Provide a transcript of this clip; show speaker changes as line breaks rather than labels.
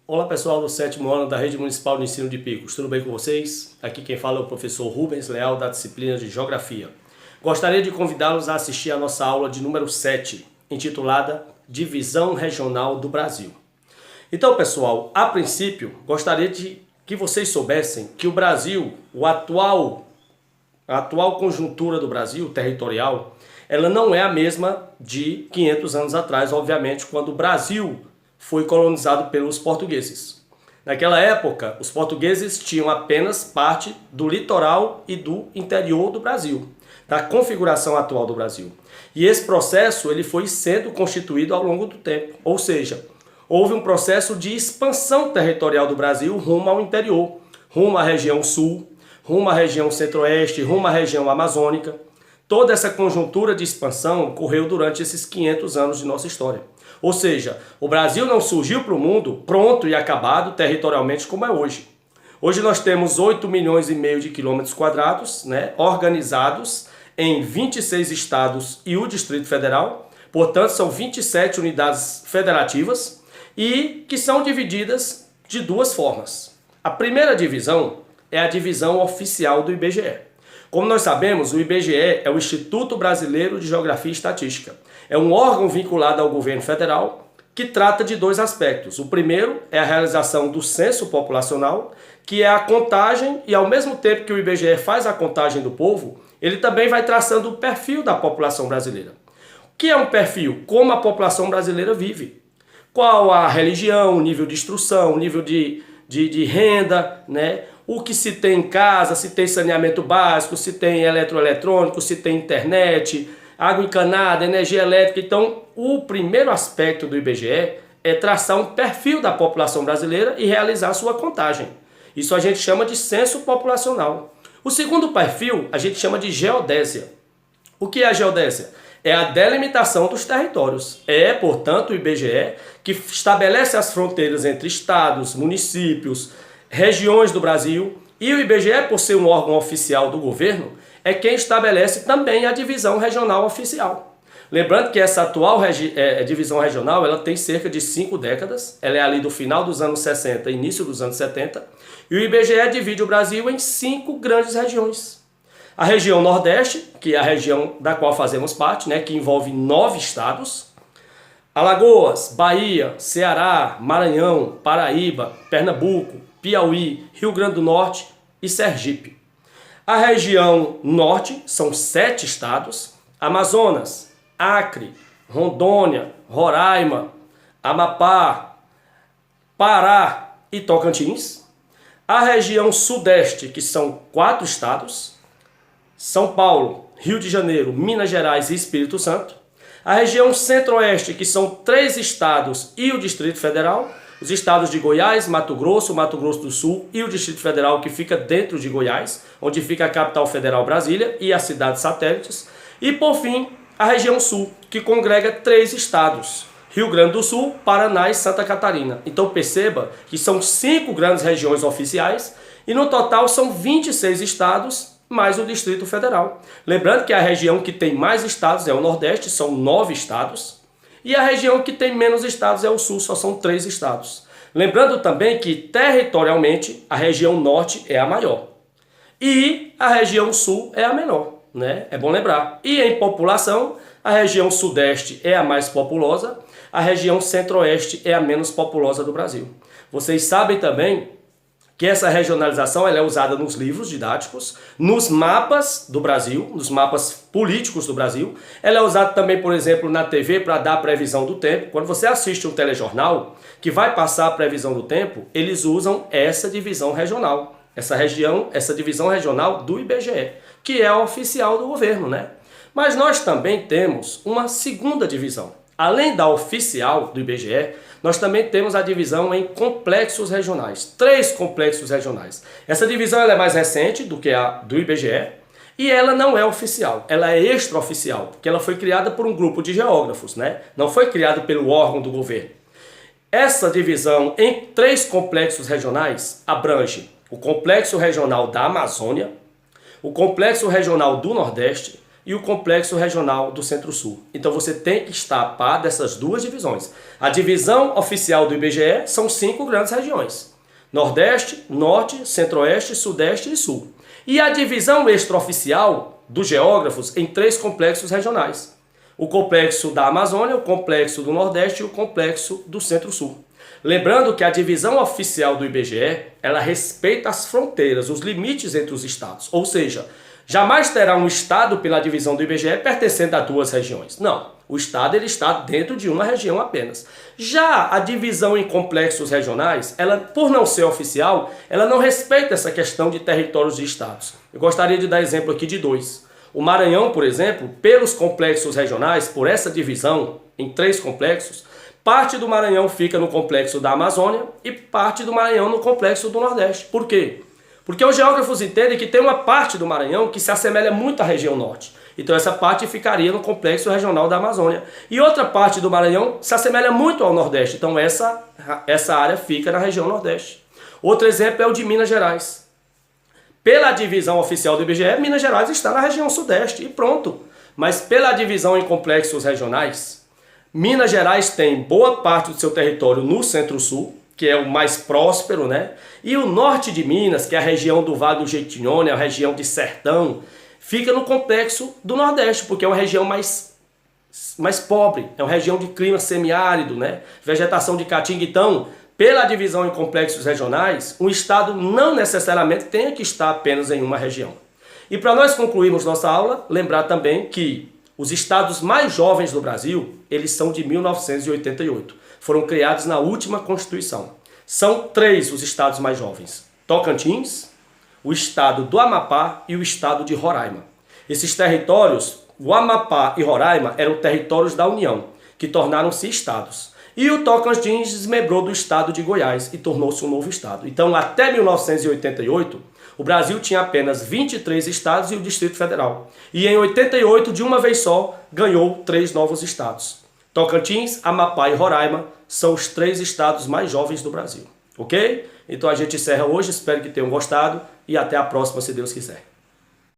Olá pessoal do 7º ano da Rede Municipal de Ensino de Picos, tudo bem com vocês? Aqui quem fala é o professor Rubens Leal da disciplina de Geografia. Gostaria de convidá-los a assistir a nossa aula de número 7, intitulada Divisão Regional do Brasil. Então pessoal, a princípio, gostaria de que vocês soubessem que o Brasil, a atual conjuntura do Brasil territorial, ela não é a mesma de 500 anos atrás, obviamente, quando o Brasil foi colonizado pelos portugueses. Naquela época, os portugueses tinham apenas parte do litoral e do interior do Brasil, da configuração atual do Brasil. E esse processo ele foi sendo constituído ao longo do tempo, ou seja, houve um processo de expansão territorial do Brasil rumo ao interior, rumo à região sul, rumo à região centro-oeste, rumo à região amazônica. Toda essa conjuntura de expansão ocorreu durante esses 500 anos de nossa história. Ou seja, o Brasil não surgiu para o mundo pronto e acabado territorialmente como é hoje. Hoje nós temos 8 milhões e meio de quilômetros quadrados, organizados em 26 estados e o Distrito Federal. Portanto, são 27 unidades federativas e que são divididas de duas formas. A primeira divisão é a divisão oficial do IBGE. Como nós sabemos, o IBGE é o Instituto Brasileiro de Geografia e Estatística. É um órgão vinculado ao governo federal que trata de dois aspectos. O primeiro é a realização do censo populacional, que é a contagem, e ao mesmo tempo que o IBGE faz a contagem do povo, ele também vai traçando o perfil da população brasileira. O que é um perfil? Como a população brasileira vive. Qual a religião, o nível de instrução, o nível de renda, o que se tem em casa, se tem saneamento básico, se tem eletroeletrônico, se tem internet, água encanada, energia elétrica. Então, o primeiro aspecto do IBGE é traçar um perfil da população brasileira e realizar a sua contagem. Isso a gente chama de censo populacional. O segundo perfil a gente chama de geodésia. O que é a geodésia? É a delimitação dos territórios. É, portanto, o IBGE que estabelece as fronteiras entre estados, municípios, regiões do Brasil, e o IBGE, por ser um órgão oficial do governo, é quem estabelece também a divisão regional oficial. Lembrando que essa atual divisão regional ela tem cerca de 5 décadas, ela é ali do final dos anos 60 e início dos anos 70, e o IBGE divide o Brasil em 5 grandes regiões. A região Nordeste, que é a região da qual fazemos parte, que envolve 9 estados, Alagoas, Bahia, Ceará, Maranhão, Paraíba, Pernambuco, Piauí, Rio Grande do Norte e Sergipe. A região Norte são 7 estados, Amazonas, Acre, Rondônia, Roraima, Amapá, Pará e Tocantins. A região Sudeste, que são 4 estados, São Paulo, Rio de Janeiro, Minas Gerais e Espírito Santo. A região Centro-Oeste, que são 3 estados e o Distrito Federal. Os estados de Goiás, Mato Grosso do Sul e o Distrito Federal, que fica dentro de Goiás, onde fica a capital federal Brasília e as cidades satélites. E, por fim, a região Sul, que congrega 3 estados, Rio Grande do Sul, Paraná e Santa Catarina. Então perceba que são 5 grandes regiões oficiais e no total são 26 estados mais o Distrito Federal. Lembrando que a região que tem mais estados é o Nordeste, são 9 estados. E a região que tem menos estados é o Sul, só são 3 estados. Lembrando também que, territorialmente, a região Norte é a maior. E a região Sul é a menor, É bom lembrar. E em população, a região Sudeste é a mais populosa, a região Centro-Oeste é a menos populosa do Brasil. Vocês sabem também que essa regionalização ela é usada nos livros didáticos, nos mapas do Brasil, nos mapas políticos do Brasil. Ela é usada também, por exemplo, na TV para dar a previsão do tempo. Quando você assiste um telejornal que vai passar a previsão do tempo, eles usam essa divisão regional, essa divisão regional do IBGE, que é a oficial do governo, Mas nós também temos uma segunda divisão. Além da oficial do IBGE, nós também temos a divisão em complexos regionais, 3 complexos regionais. Essa divisão ela é mais recente do que a do IBGE e ela não é oficial, ela é extraoficial, porque ela foi criada por um grupo de geógrafos, Não foi criada pelo órgão do governo. Essa divisão em 3 complexos regionais abrange o Complexo Regional da Amazônia, o Complexo Regional do Nordeste e o Complexo Regional do Centro-Sul. Então você tem que estar a par dessas duas divisões. A divisão oficial do IBGE são 5 grandes regiões: Nordeste, Norte, Centro-Oeste, Sudeste e Sul. E a divisão extraoficial dos geógrafos em 3 complexos regionais: o Complexo da Amazônia, o Complexo do Nordeste e o Complexo do Centro-Sul. Lembrando que a divisão oficial do IBGE, ela respeita as fronteiras, os limites entre os estados. Ou seja, jamais terá um estado pela divisão do IBGE pertencendo a 2 regiões. Não, o estado ele está dentro de uma região apenas. Já a divisão em complexos regionais, ela, por não ser oficial, ela não respeita essa questão de territórios de estados. Eu gostaria de dar exemplo aqui de 2. O Maranhão, por exemplo, pelos complexos regionais, por essa divisão em 3 complexos, parte do Maranhão fica no complexo da Amazônia e parte do Maranhão no complexo do Nordeste. Por quê? Porque os geógrafos entendem que tem uma parte do Maranhão que se assemelha muito à região norte. Então essa parte ficaria no Complexo Regional da Amazônia. E outra parte do Maranhão se assemelha muito ao Nordeste. Então essa área fica na região Nordeste. Outro exemplo é o de Minas Gerais. Pela divisão oficial do IBGE, Minas Gerais está na região Sudeste e pronto. Mas pela divisão em complexos regionais, Minas Gerais tem boa parte do seu território no Centro-Sul, que é o mais próspero, né? E o norte de Minas, que é a região do Vale do Jequitinhonha, a região de Sertão, fica no complexo do Nordeste, porque é uma região mais pobre, é uma região de clima semiárido, né? Vegetação de caatinga. Então, pela divisão em complexos regionais, um estado não necessariamente tem que estar apenas em uma região. E para nós concluirmos nossa aula, lembrar também que os estados mais jovens do Brasil, eles são de 1988. Foram criados na última Constituição. São 3 os estados mais jovens: Tocantins, o estado do Amapá e o estado de Roraima. Esses territórios, o Amapá e Roraima, eram territórios da União, que tornaram-se estados. E o Tocantins desmembrou do estado de Goiás e tornou-se um novo estado. Então, até 1988, o Brasil tinha apenas 23 estados e o Distrito Federal. E em 88, de uma vez só, ganhou 3 novos estados. Tocantins, Amapá e Roraima são os 3 estados mais jovens do Brasil. Ok? Então a gente encerra hoje, espero que tenham gostado e até a próxima, se Deus quiser.